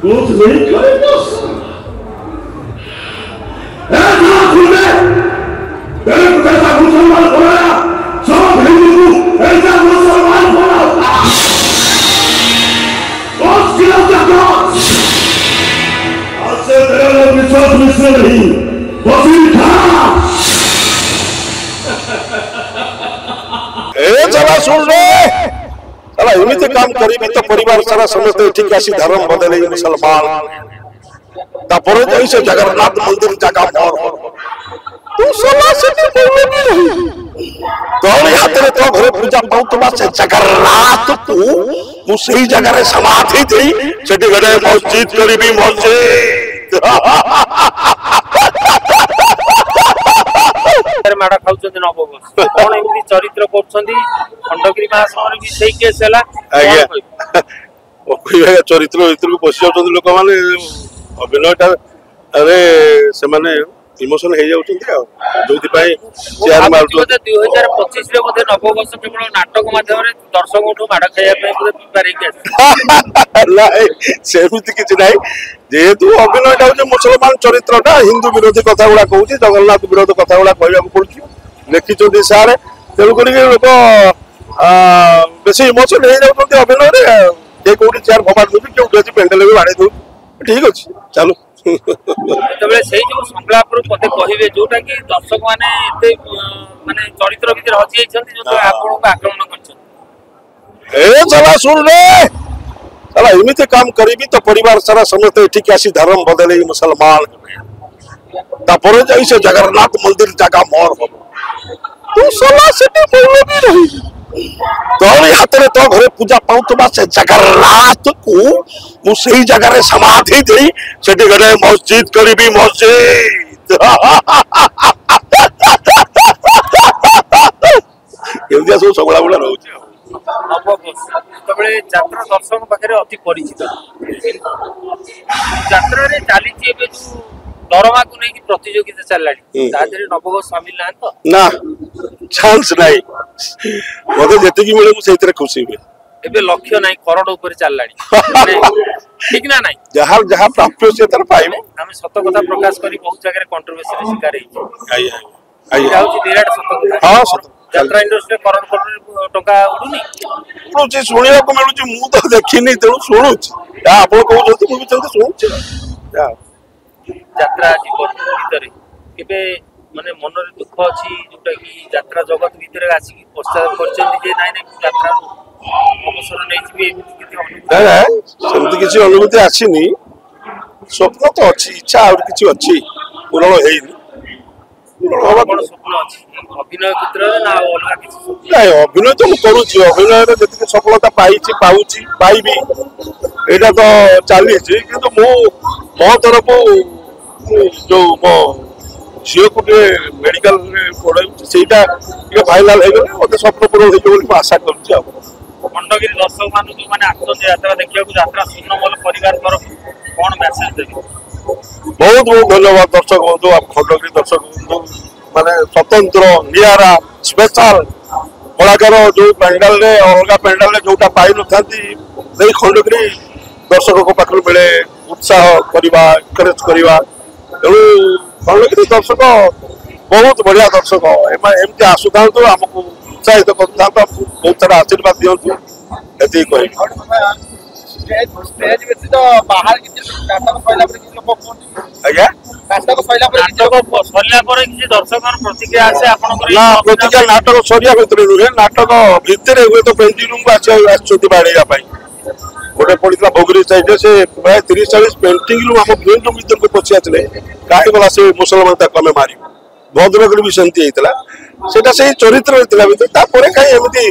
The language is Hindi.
कुछ नहीं करेगा एक ऐसा मुसलमान बनाया सब हिंदू को ऐसा मुसलमान बना आज से तेरा विश्वास मिश्र नहीं वसीम खान चला सुन रे चला एमती काम करी तो परिवार सारा समझते ठीक आसी धर्म बदले मुसलमान तापर जाई से जगन्नाथ मंदिर जगह मोर तू सला से बोलबे नहीं तोर हाथ रे तो घरे पूजा पाउतबा से जगन्नाथ तू मु सही जगह रे समाधि देई सेठी गडे मस्जिद करबी मस्जिद माड़ा खाउछन नवबर्ष कोन एमती चरित्र करछंदी खंडगिरी महासमर भी सही केस हला आज्ञा ओ कोई चरित्र को पसी जाउछन लोक माने अभिनयटा अरे से माने इमोशन हे जाउछंती आ जोति पई चेयर मारतो 2025 रे मध्ये नवबर्ष केवल नाटक माध्यम रे दर्शकों माड़ा खाया पे मध्ये प्रिपेयर के नाही सेमिति किछि नाही जेहेतु अभिनयटा हो मुसलमान चरित्रटा हिंदू विरोधी कथा गुड़ा कहूँ जगन्नाथ विरोधी कथा गुड़ा कहवा पड़ुची लिखिं सारे तेणुक लोक बेसी इमोशन हो जाती अभिनय जे कौटी चेयर फपाड़ दूसरी क्यों अच्छी पेंडेल भी बाड़े दू ठीक अच्छे चलो संकल्प मत कहे जोटा कि दर्शक मैंने माने चरित्र भीतर हजि जाइछन्ति आक्रमण कर चला सुन रे चला एमती काम करी तो परिवार सारा समझते ठीक आसी धर्म बदले मुसलमान तापर जाई से जगन्नाथ मंदिर जगह मोर हो तू सला से बोलबे नहीं तोर हाथ रे तो घरे पूजा पाउतबा से जगन्नाथ को मु सही जगह रे समाधि देई सेठी गडे मस्जिद करबी मस्जिद एवदिया सब सगळा गुडा रहउची यात्रा दर्शक पाखे अति परिचित यात्रा चली दरमा को नहीं प्रतियोगिता चलला नवबर्ष सामिल ना चांस नहीं मत जी मिले मुझे खुशी हुए एबे लक्ष्य नहीं करोड़ ऊपर चलला ठीक ना नहीं जहां जहां प्राप्य से तर पाइबो हम सत कथा प्रकाश करी बहुत जगह कंट्रोवर्सी रे शिकार है आई विराट सत कथा हां सत यात्रा इंडस्ट्री करोड़ करोड़ टका उडुनी उडुची सुनिया को मिलुची मु तो देखिनी तेणु शुणुची या आपण कहउछथि मु भी चंद शुणुची या यात्रा जीवन भीतर केबे माने मन रे दुख अछि जोटा कि यात्रा जगत भीतर आसी पश्चात करछन जे नाइ नाइ यात्रा अवसर नै छिबे सेमति किछि अनुभूति आसीनी स्वप्न तो अछि इच्छा और किछि अछि पूर्ण हेइनी स्वप्न अछि अभिनय क्षेत्र ना अलगा किछि नहीं अभिनय तो करूची अभिनय रे जति सफलता पाइची पाउची पाइबी एटा तो चली छी किंतु मो तरफ जो मो झील को मेडिकल पढ़ाई सेटा फाइनाल हो गले मत स्वप्न पूर्ण हो बोली आशा करूची आ खंडगिरी दर्शक मान जो माने आछन यात्रा देखिया यात्रा सुनमल परिवार तरफ कोन मेसेज देबो बहुत बहुत धन्यवाद दर्शक बंधु आप खंडगिरी दर्शक बंधु माने स्वतंत्र नियारा स्पेशल कलाकार जो पेंडाल रे अलगा पेंडाल रे जोटा पाई न थांती से खंडगिरी दर्शक को पाखर मिले उत्साह करवा एनकरेज करवा तेणु खंडगिरी दर्शक बहुत बढ़िया दर्शक एमती आसुता आमको उत्साहित करता बहुत सारा आशीर्वाद दिंतु ये कह स्टेज व्यतीत बाहर नाटक सैला आज्ञा नाटक सैला दर्शक प्रतिक्रिया आसे ना प्रतिक्रिया नाटक सरिया भितर नुहे नाटक भितर हुए तो पेंटिंग रूम को बाड़ेगा गोटे पड़ा भोगरी साइड से प्राय 30-40 पेंटिंग रूम आम फिल्म रूम भर को पशि आते कहीं गला से मुसलमान तक आम मार भद्रक भी सेमती होता से चरित्र भर कहीं एमती